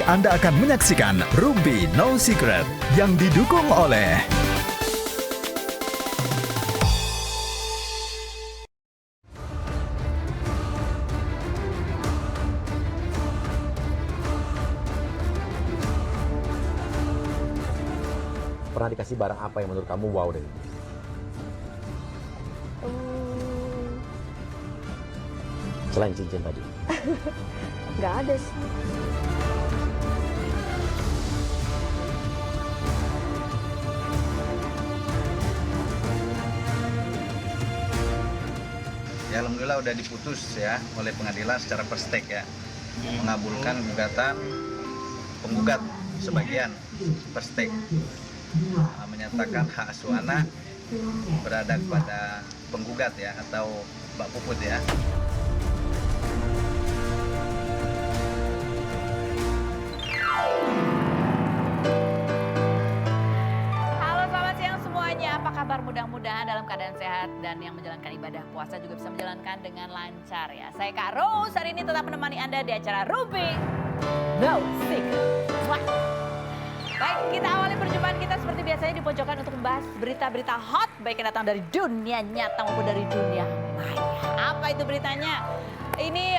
Anda akan menyaksikan Rumpi No Secret yang didukung oleh Pernah dikasih barang apa yang menurut kamu wow deh? Selain cincin tadi. Nggak ada sih. Ya, alhamdulillah udah diputus ya oleh pengadilan secara per stake ya, mengabulkan gugatan penggugat sebagian per stake, menyatakan hak asuh anak berada kepada penggugat ya atau Mbak Puput ya. Halo, selamat siang semuanya. Apa kabar? Mudah-mudahan dalam keadaan sehat dan yang menjalankan ibadah puasa juga bisa menjalankan dengan lancar ya. Saya Kak Rose hari ini tetap menemani Anda di acara Rumpi No Secret. Wah. Baik, kita awali perjumpaan kita seperti biasanya di pojokan untuk membahas berita-berita hot baik yang datang dari dunia nyata maupun dari dunia maya. Apa itu beritanya? Ini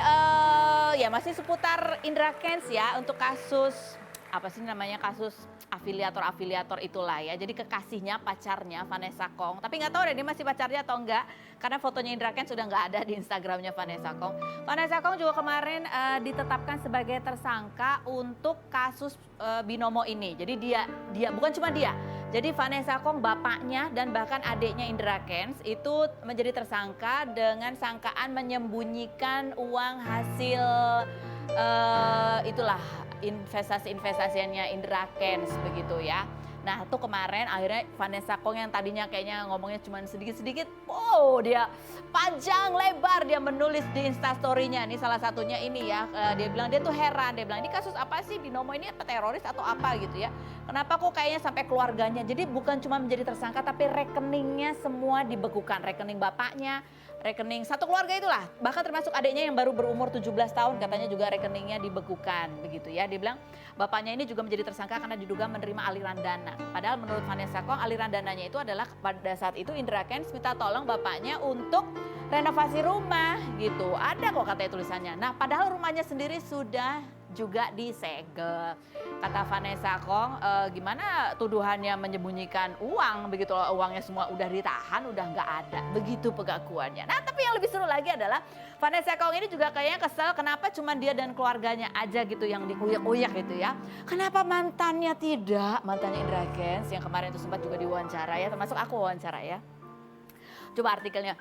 ya masih seputar Indra Kents ya untuk kasus apa sih namanya, kasus afiliator itulah ya. Jadi kekasihnya, pacarnya Vanessa Kong. Tapi nggak tahu deh dia masih pacarnya atau enggak. Karena fotonya Indra Kents sudah nggak ada di Instagramnya Vanessa Kong. Vanessa Kong juga kemarin ditetapkan sebagai tersangka untuk kasus binomo ini. Jadi dia bukan cuma dia. Jadi Vanessa Kong, bapaknya dan bahkan adiknya Indra Kents itu menjadi tersangka dengan sangkaan menyembunyikan uang hasil itulah investasinya Indra Kents begitu ya. Nah itu kemarin akhirnya Vanessa Kong yang tadinya kayaknya ngomongnya cuma sedikit-sedikit, wow dia panjang lebar dia menulis di Instastory-nya. Ini salah satunya ini ya, dia bilang dia tuh heran, dia bilang ini kasus apa sih, binomo ini apa teroris atau apa gitu ya. Kenapa kok kayaknya sampai keluarganya, jadi bukan cuma menjadi tersangka tapi rekeningnya semua dibekukan, rekening bapaknya, rekening satu keluarga itulah, bahkan termasuk adiknya yang baru berumur 17 tahun katanya juga rekeningnya dibekukan begitu ya. Dia bilang bapaknya ini juga menjadi tersangka karena diduga menerima aliran dana. Padahal menurut Vanessa Kong aliran dananya itu adalah pada saat itu Indra Kents minta tolong bapaknya untuk renovasi rumah gitu. Ada kok katanya tulisannya. Nah padahal rumahnya sendiri sudah juga disegel. Kata Vanessa Kong, gimana tuduhannya menyembunyikan uang begitu loh, uangnya semua udah ditahan, udah nggak ada. Begitu pengakuannya. Nah tapi yang lebih seru lagi adalah Vanessa Kong ini juga kayaknya kesel kenapa cuma dia dan keluarganya aja gitu yang diuyak-uyak gitu ya. Kenapa mantannya tidak, mantannya Indra Kents yang kemarin itu sempat juga diwawancara ya, termasuk aku wawancara ya. Coba artikelnya,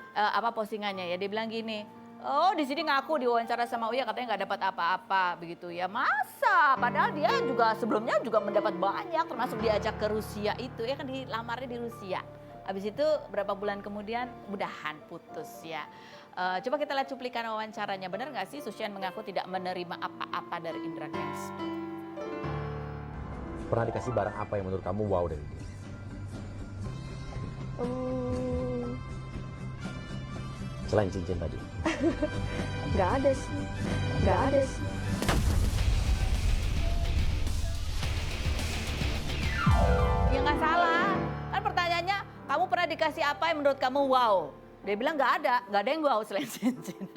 postingannya ya, dia bilang gini, oh di sini ngaku diwawancara sama Uya katanya nggak dapat apa-apa begitu ya. Masa? Padahal dia juga sebelumnya juga mendapat banyak, termasuk diajak ke Rusia itu ya kan, dilamarnya di Rusia. Habis itu berapa bulan kemudian mudahan putus ya. Coba kita lihat cuplikan wawancaranya. Benar nggak sih Susyan mengaku tidak menerima apa-apa dari Indra Kents? Pernah dikasih barang apa yang menurut kamu wow deh? Selain cincin tadi. Nggak ada sih. Nggak ada sih. Ya nggak salah. Kan pertanyaannya, kamu pernah dikasih apa yang menurut kamu wow? Dia bilang nggak ada yang wow selain cincin.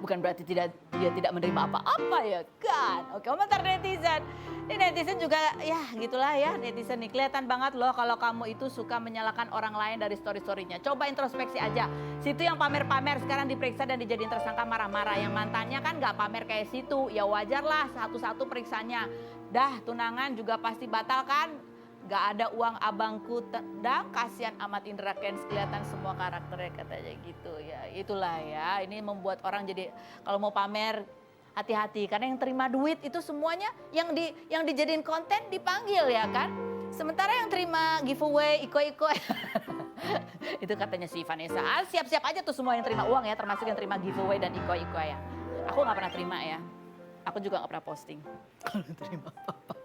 Bukan berarti dia tidak menerima apa-apa ya kan? Oke, komentar netizen. Ini netizen juga ya gitulah ya, netizen nih kelihatan banget loh kalau kamu itu suka menyalahkan orang lain dari story-storynya. Coba introspeksi aja. Situ yang pamer-pamer sekarang diperiksa dan dijadiin tersangka marah-marah. Yang mantannya kan nggak pamer kayak situ. Ya wajar lah satu-satu periksanya. Dah tunangan juga pasti batal kan? Gak ada uang abangku tendang, kasihan amat Indra Kents, kelihatan semua karakternya katanya gitu ya. Itulah ya, ini membuat orang jadi kalau mau pamer hati-hati karena yang terima duit itu semuanya yang dijadiin konten dipanggil ya kan. Sementara yang terima giveaway iko-iko itu katanya si Vanessa, siap-siap aja tuh semua yang terima uang ya, termasuk yang terima giveaway dan iko-iko ya. Aku gak pernah terima ya, aku juga gak pernah posting kalau terima apa-apa.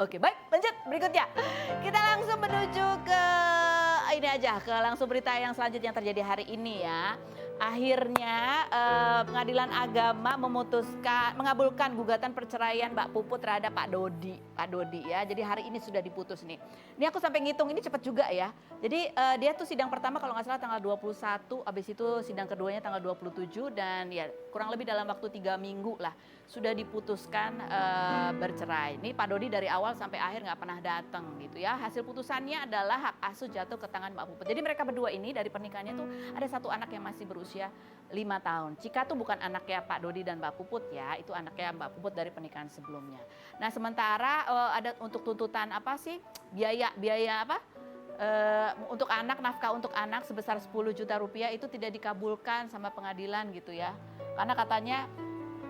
Oke baik, lanjut berikutnya. Kita langsung menuju ke ini aja ke langsung berita yang selanjutnya yang terjadi hari ini ya. Akhirnya Pengadilan Agama mengabulkan gugatan perceraian Mbak Puput terhadap Pak Dodi ya. Jadi hari ini sudah diputus nih. Ini aku sampai ngitung ini cepat juga ya. Jadi dia tuh sidang pertama kalau nggak salah tanggal 21, habis itu sidang keduanya tanggal 27 dan ya kurang lebih dalam waktu 3 minggu lah sudah diputuskan bercerai. Ini Pak Dodi dari awal sampai akhir nggak pernah datang gitu ya. Hasil putusannya adalah hak asuh jatuh ke tangan Mbak Puput. Jadi mereka berdua ini dari pernikahannya tuh ada satu anak yang masih berusia 5 tahun. Cika tuh bukan anaknya Pak Dodi dan Mbak Puput ya, itu anaknya Mbak Puput dari pernikahan sebelumnya. Nah sementara ada untuk tuntutan apa sih biaya apa? Untuk anak, nafkah untuk anak sebesar 10 juta rupiah itu tidak dikabulkan sama pengadilan gitu ya. Karena katanya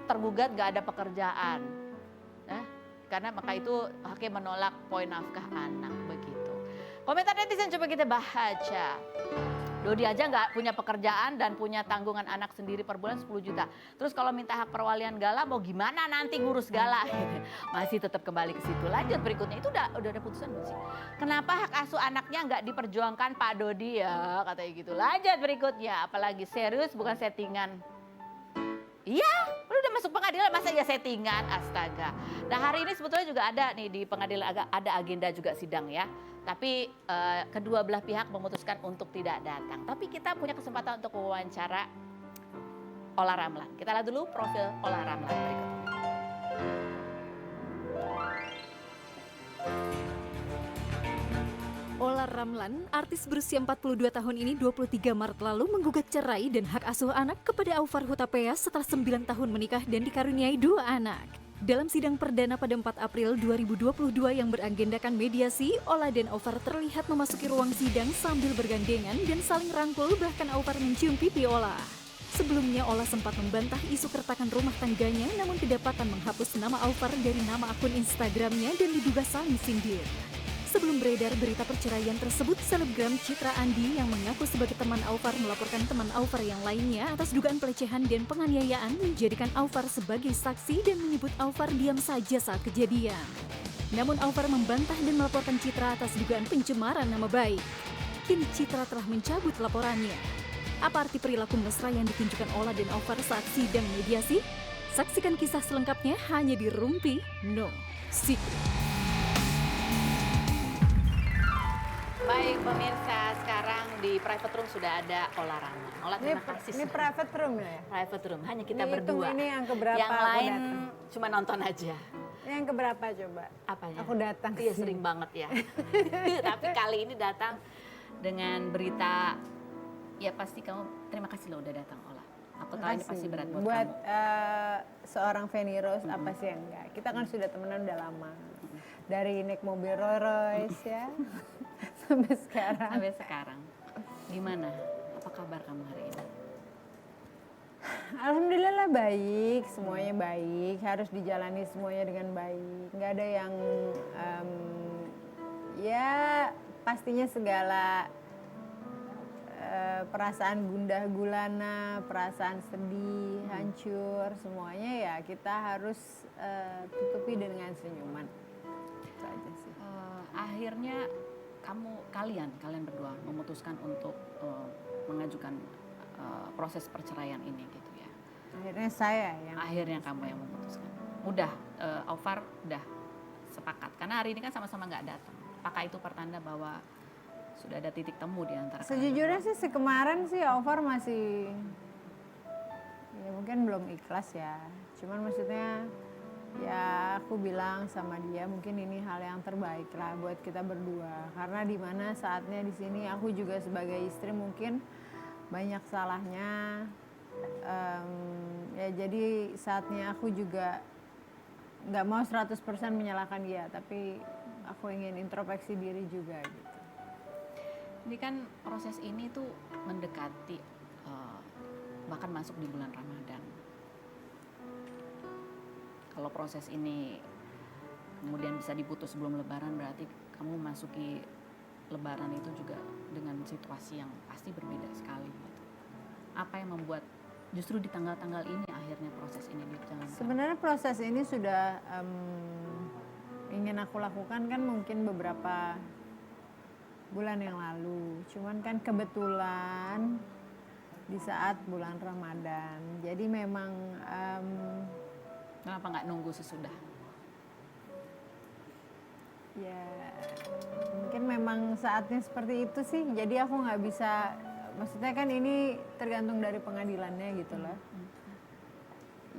tergugat gak ada pekerjaan. Karena maka itu hakim menolak poin nafkah anak begitu. Komentar netizen coba kita baca. Dodi aja nggak punya pekerjaan dan punya tanggungan anak sendiri per bulan 10 juta. Terus kalau minta hak perwalian Gala mau gimana nanti ngurus Gala? Masih tetap kembali ke situ. Lanjut berikutnya itu udah ada putusan belum sih? Kenapa hak asuh anaknya nggak diperjuangkan Pak Dodi ya katanya gitu. Lanjut berikutnya apalagi serius bukan settingan. Iya, udah masuk pengadilan masa ya settingan, astaga. Nah hari ini sebetulnya juga ada nih di pengadilan ada agenda juga sidang ya. Tapi kedua belah pihak memutuskan untuk tidak datang. Tapi kita punya kesempatan untuk wawancara Ola Ramlan. Kita lihat dulu profil Ola Ramlan berikut. Ola Ramlan, artis berusia 42 tahun ini 23 Maret lalu menggugat cerai dan hak asuh anak kepada Aufar Hutapea setelah 9 tahun menikah dan dikaruniai 2 anak. Dalam sidang perdana pada 4 April 2022 yang beragendakan mediasi, Ola dan Aufar terlihat memasuki ruang sidang sambil bergandengan dan saling rangkul bahkan Aufar mencium pipi Ola. Sebelumnya Ola sempat membantah isu keretakan rumah tangganya namun kedapatan menghapus nama Aufar dari nama akun Instagramnya dan diduga saling sindir. Sebelum beredar berita perceraian tersebut, selebgram Citra Andi yang mengaku sebagai teman Aufar melaporkan teman Aufar yang lainnya atas dugaan pelecehan dan penganiayaan menjadikan Aufar sebagai saksi dan menyebut Aufar diam saja saat kejadian. Namun Aufar membantah dan melaporkan Citra atas dugaan pencemaran nama baik. Kini Citra telah mencabut laporannya. Apa arti perilaku mesra yang ditunjukkan Ola dan Aufar saat sidang mediasi? Saksikan kisah selengkapnya hanya di Rumpi No Secret. Baik pemirsa, sekarang di private room sudah ada Ola Ramlan. Ola terima kasih. Ini private room ya? Private room, hanya kita Ini berdua. Ini yang keberapa yang aku lain datang? cuma nonton aja. Ini yang keberapa coba? Apanya? Aku datang. Iya sering banget ya. Tapi kali ini datang dengan berita, ya pasti kamu terima kasih loh udah datang Ola. Aku tahu ini pasti berat buat kamu. Seorang Feni Rose apa sih yang enggak? Kita kan sudah temenan udah lama. Dari naik mobil Rolls Royce ya. Sampai sekarang. Gimana? Apa kabar kamu hari ini? Alhamdulillah baik, semuanya baik. Harus dijalani semuanya dengan baik. Nggak ada yang ya pastinya segala perasaan gundah gulana, perasaan sedih, hancur, semuanya ya kita harus tutupi dengan senyuman. Itu aja sih. Akhirnya kalian berdua memutuskan untuk mengajukan proses perceraian ini gitu ya. Akhirnya saya yang Akhirnya kamu yang memutuskan. Udah Aufar udah sepakat karena hari ini kan sama-sama nggak datang. Apakah itu pertanda bahwa sudah ada titik temu di antara kalian? sejujurnya sih kemarin sih Aufar masih ya mungkin belum ikhlas ya. Cuman maksudnya ya aku bilang sama dia mungkin ini hal yang terbaik lah buat kita berdua karena di mana saatnya di sini aku juga sebagai istri mungkin banyak salahnya ya jadi saatnya aku juga nggak mau 100% menyalahkan dia tapi aku ingin introspeksi diri juga gitu. Ini kan proses ini tuh mendekati bahkan masuk di bulan Ramadan. Kalau proses ini kemudian bisa diputus sebelum Lebaran berarti kamu masuki Lebaran itu juga dengan situasi yang pasti berbeda sekali. Apa yang membuat justru di tanggal-tanggal ini akhirnya proses ini dijalankan? Sebenarnya proses ini sudah ingin aku lakukan kan mungkin beberapa bulan yang lalu. Cuman kan kebetulan di saat bulan Ramadan. Jadi memang Kenapa nggak nunggu sesudah? ya mungkin memang saatnya seperti itu sih. Jadi aku nggak bisa, maksudnya kan ini tergantung dari pengadilannya gitu loh.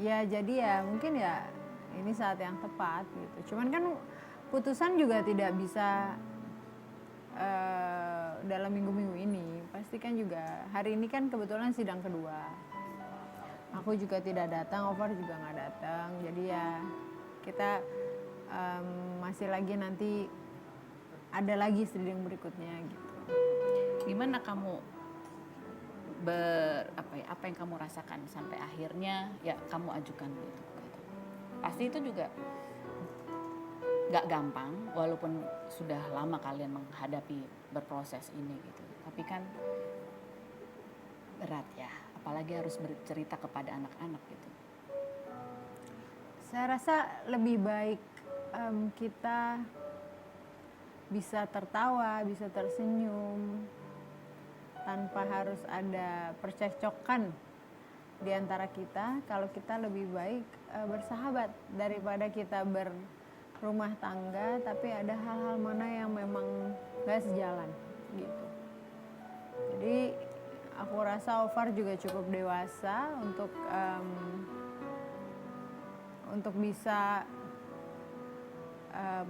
Ya jadi ya mungkin ya ini saat yang tepat gitu. Cuman kan putusan juga tidak bisa dalam minggu-minggu ini. Pasti kan juga hari ini kan kebetulan sidang kedua. Aku juga tidak datang, Ovar juga nggak datang. Jadi ya kita masih lagi nanti ada lagi sidang berikutnya gitu. Gimana kamu apa yang kamu rasakan sampai akhirnya ya kamu ajukan gitu. Pasti itu juga nggak gampang, walaupun sudah lama kalian menghadapi berproses ini gitu. Tapi kan berat ya, apalagi harus bercerita kepada anak-anak gitu. Saya rasa lebih baik kita bisa tertawa, bisa tersenyum, tanpa harus ada percekcokan di antara kita. Kalau kita lebih baik bersahabat daripada kita berumah tangga, tapi ada hal-hal mana yang memang gak sejalan gitu. Jadi aku rasa Ovar juga cukup dewasa untuk bisa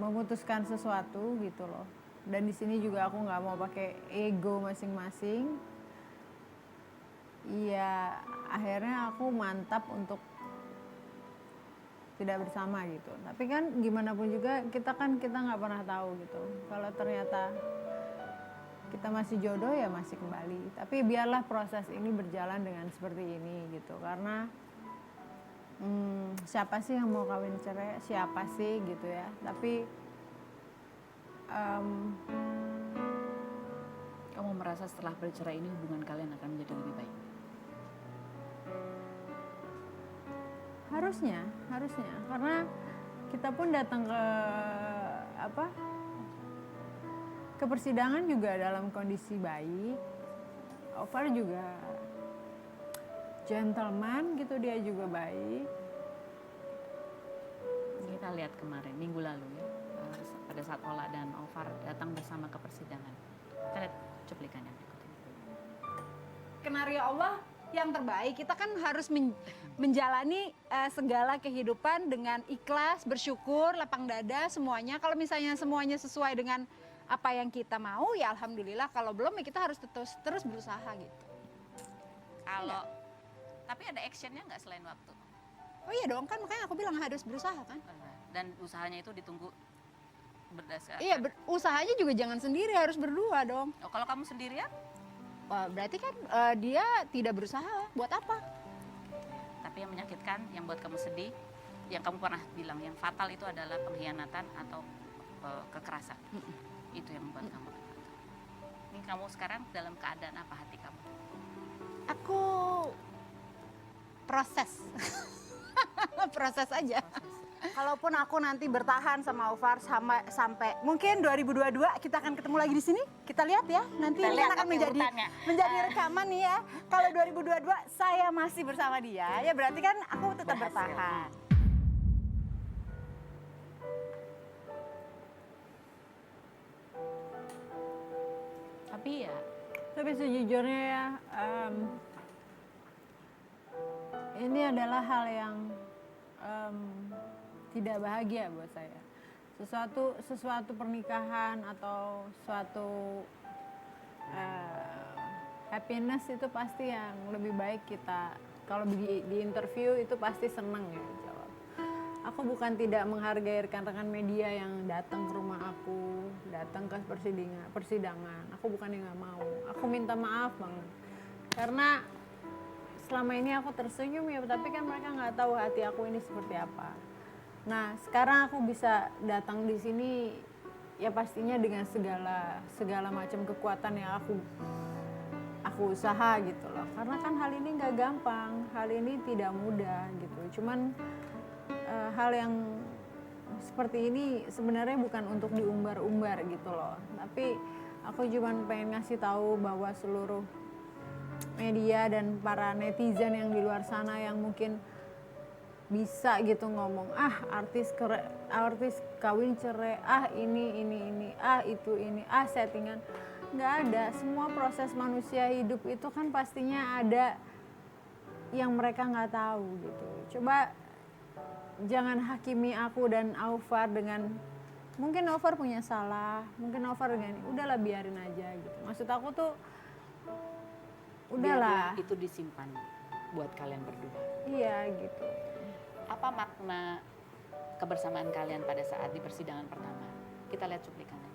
memutuskan sesuatu gitu loh. Dan di sini juga aku nggak mau pakai ego masing-masing. Iya, akhirnya aku mantap untuk tidak bersama gitu. Tapi kan gimana pun juga kita nggak pernah tahu gitu. Kalau ternyata kita masih jodoh ya masih kembali. Tapi biarlah proses ini berjalan dengan seperti ini gitu. Karena siapa sih yang mau kawin cerai? Siapa sih gitu ya. Tapi Kamu merasa setelah bercerai ini hubungan kalian akan menjadi lebih baik? harusnya karena kita pun datang ke persidangan juga dalam kondisi baik. Ovar juga gentleman gitu, dia juga baik. Kita lihat kemarin minggu lalu ya, pada saat Ola dan Ovar datang bersama ke persidangan. Kita lihat cuplikan yang berikut ini. Skenario Allah yang terbaik. Kita kan harus menjalani segala kehidupan dengan ikhlas, bersyukur, lapang dada semuanya. Kalau misalnya semuanya sesuai dengan apa yang kita mau, ya alhamdulillah. Kalau belum ya kita harus terus berusaha gitu. Kalau tapi ada actionnya nggak selain waktu? Oh iya dong, kan makanya aku bilang harus berusaha kan. Dan usahanya itu ditunggu berdasarkan. Iya, usahanya juga jangan sendiri, harus berdua dong. Oh, kalau kamu sendirian? Wah, berarti kan dia tidak berusaha. Buat apa? Tapi yang menyakitkan, yang buat kamu sedih, yang kamu pernah bilang yang fatal itu adalah pengkhianatan atau kekerasan. Itu yang membuat kamu fatal. Ini kamu sekarang dalam keadaan apa hati kamu? Aku proses. Proses aja. Kalaupun aku nanti bertahan sama Ovar sampai mungkin 2022 kita akan ketemu lagi di sini. Kita lihat ya. Nanti ini akan menjadi rekaman nih ya. Kalau 2022 saya masih bersama dia, ya berarti kan aku tetap bertahan. Tapi sejujurnya ya, ini adalah hal yang tidak bahagia buat saya. Sesuatu pernikahan atau suatu happiness itu pasti yang lebih baik kita, kalau di interview itu pasti senang ya jawab. Aku bukan tidak menghargai rekan-rekan media yang datang ke rumah aku, datang ke persidangan. Aku bukan yang nggak mau. Aku minta maaf banget. Karena selama ini aku tersenyum ya, tapi kan mereka nggak tahu hati aku ini seperti apa. Nah, sekarang aku bisa datang di sini ya pastinya dengan segala macam kekuatan yang aku usaha gitu loh. Karena kan hal ini nggak gampang, hal ini tidak mudah gitu. Cuman hal yang seperti ini sebenarnya bukan untuk diumbar-umbar gitu loh. Tapi Aku cuman pengen ngasih tahu bahwa seluruh media dan para netizen yang di luar sana yang mungkin bisa gitu ngomong, artis kawin cerai, ini, itu ini, settingan. Nggak ada. Semua proses manusia hidup itu kan pastinya ada yang mereka nggak tahu gitu. Coba jangan hakimi aku dan Aufar dengan, mungkin Aufar punya salah, mungkin Aufar dengan, udahlah biarin aja gitu. Maksud aku tuh udahlah. Biarlah itu disimpan buat kalian berdua. Iya gitu. Apa makna kebersamaan kalian pada saat di persidangan pertama? Kita lihat cuplikannya.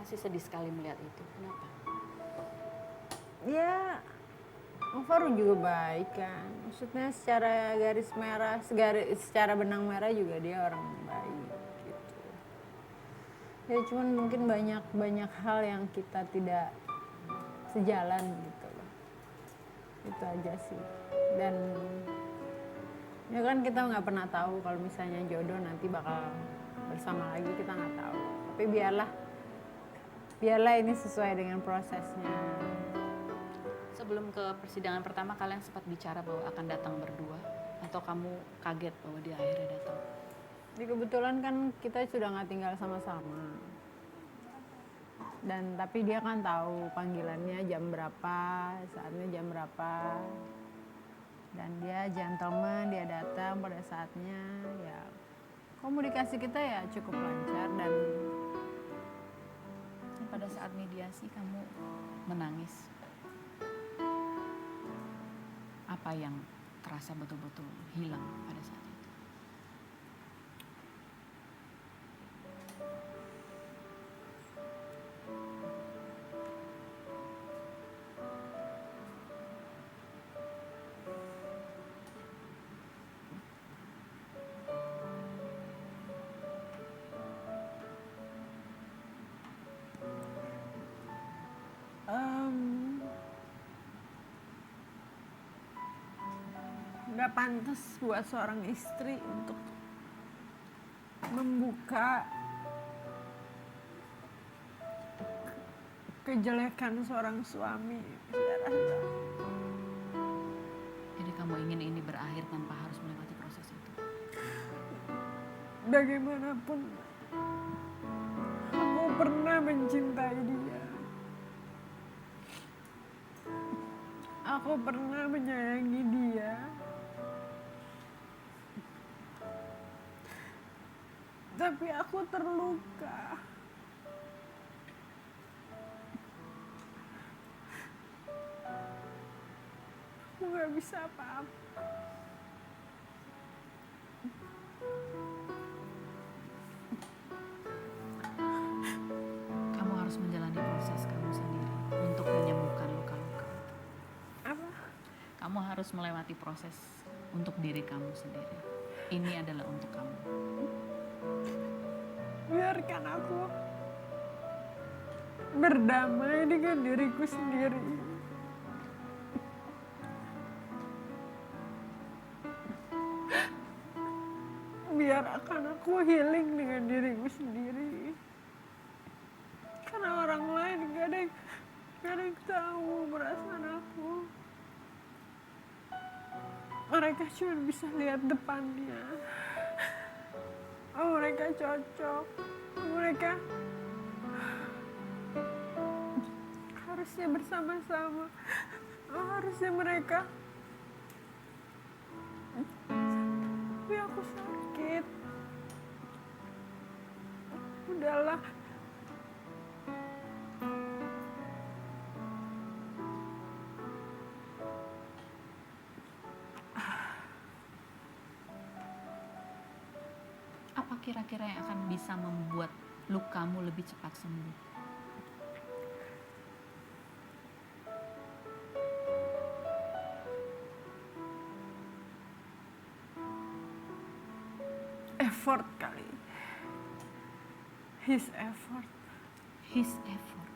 Masih sedih sekali melihat itu. Kenapa? Ya, Aufar juga baik kan. Maksudnya secara garis merah, secara benang merah juga dia orang baik gitu. Ya cuman mungkin banyak hal yang kita tidak sejalan gitu loh. Itu aja sih. Dan ya kan kita nggak pernah tahu kalau misalnya jodoh nanti bakal bersama lagi, kita nggak tahu. Tapi biarlah ini sesuai dengan prosesnya. Sebelum ke persidangan pertama kalian sempat bicara bahwa akan datang berdua, atau kamu kaget bahwa dia akhirnya datang? Jadi kebetulan kan kita sudah nggak tinggal sama-sama. Dan tapi dia kan tahu panggilannya jam berapa, saatnya jam berapa. Dan dia gentleman, dia datang pada saatnya. Ya komunikasi kita ya cukup lancar. Dan pada saat mediasi kamu menangis. Apa yang terasa betul-betul hilang pada saat itu? nggak pantas buat seorang istri untuk membuka kejelekan seorang suami. Saya rasa. Jadi kamu ingin ini berakhir tanpa harus melewati proses itu? Bagaimanapun, aku pernah mencintai dia. Aku pernah menyayangi dia. Tapi aku terluka. Aku gak bisa apa-apa. Kamu harus menjalani proses kamu sendiri untuk menyembuhkan luka-luka. Apa? Kamu harus melewati proses untuk diri kamu sendiri. Ini adalah untuk kamu. Biarkan aku berdamai dengan diriku sendiri. Biarkan aku healing dengan diriku sendiri. Karena orang lain gak ada yang tahu perasaan aku. Mereka cuma bisa lihat depannya. Oh, mereka cocok. Mereka harusnya bersama-sama. Oh, harusnya mereka. Tapi aku sakit. Udahlah. Apa kira-kira yang akan bisa membuat lukamu lebih cepat sembuh? Effort kali. His effort. His effort.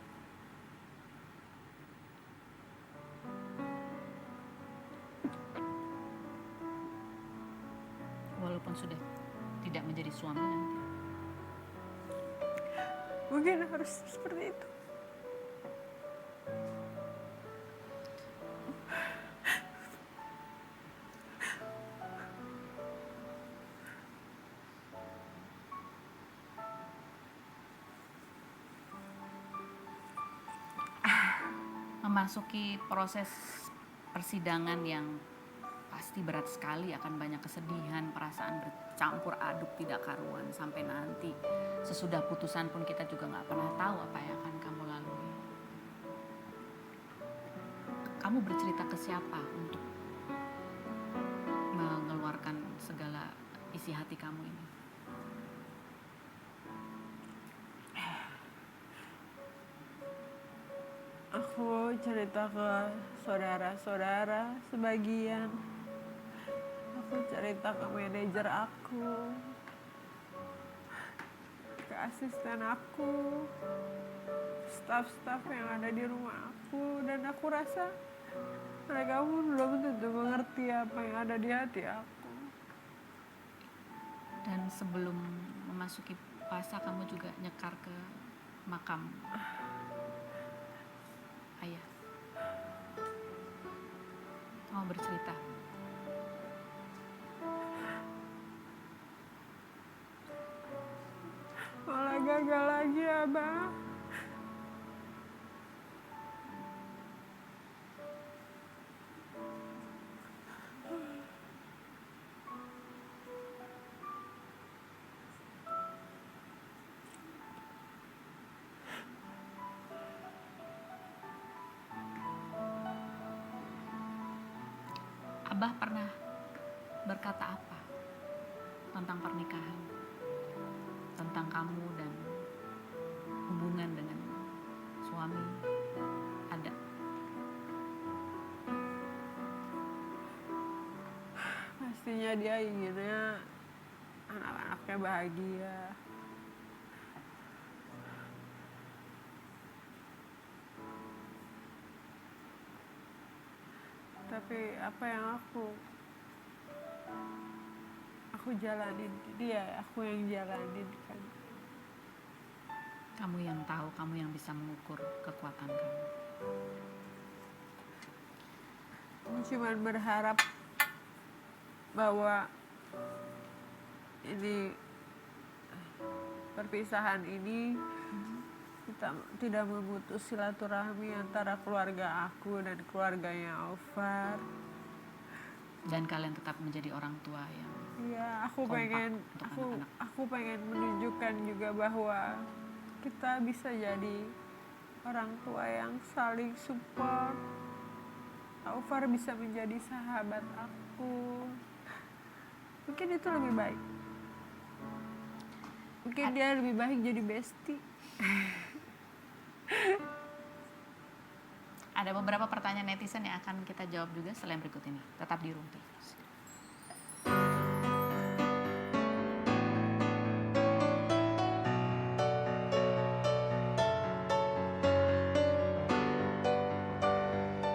Walaupun sudah tidak menjadi suami nanti. Mungkin harus seperti itu. Memasuki proses persidangan yang pasti berat sekali, akan banyak kesedihan, perasaan bercampur aduk tidak karuan sampai nanti sesudah putusan pun kita juga nggak pernah tahu apa yang akan kamu lalui. Kamu bercerita ke siapa untuk mengeluarkan segala isi hati kamu ini? Aku cerita ke saudara-saudara sebagian. Aku cerita ke manajer aku, ke asisten aku, staf-staf yang ada di rumah aku, dan aku rasa mereka pun belum tentu mengerti apa yang ada di hati aku. Dan sebelum memasuki puasa kamu juga nyekar ke makam ayah. Kamu bercerita. Malah gagal lagi, Abah. Abah pernah berkata apa tentang pernikahan? Tentang kamu dan hubungan dengan suami? Ada? Pastinya dia inginnya anak-anaknya bahagia. Tapi apa yang aku jalanin, aku yang jalanin kan. Kamu yang tahu, kamu yang bisa mengukur kekuatan kamu. Cuman berharap bahwa ini perpisahan ini kita tidak memutus silaturahmi antara keluarga aku dan keluarganya Aufar. Dan kalian tetap menjadi orang tua yang Iya, aku kompak pengen untuk anak-anak. aku pengen menunjukkan juga bahwa kita bisa jadi orang tua yang saling support. Aufar bisa menjadi sahabat aku. Mungkin itu lebih baik. Mungkin dia lebih baik jadi bestie. Ada beberapa pertanyaan netizen yang akan kita jawab juga selain berikut ini. Tetap di Room TV.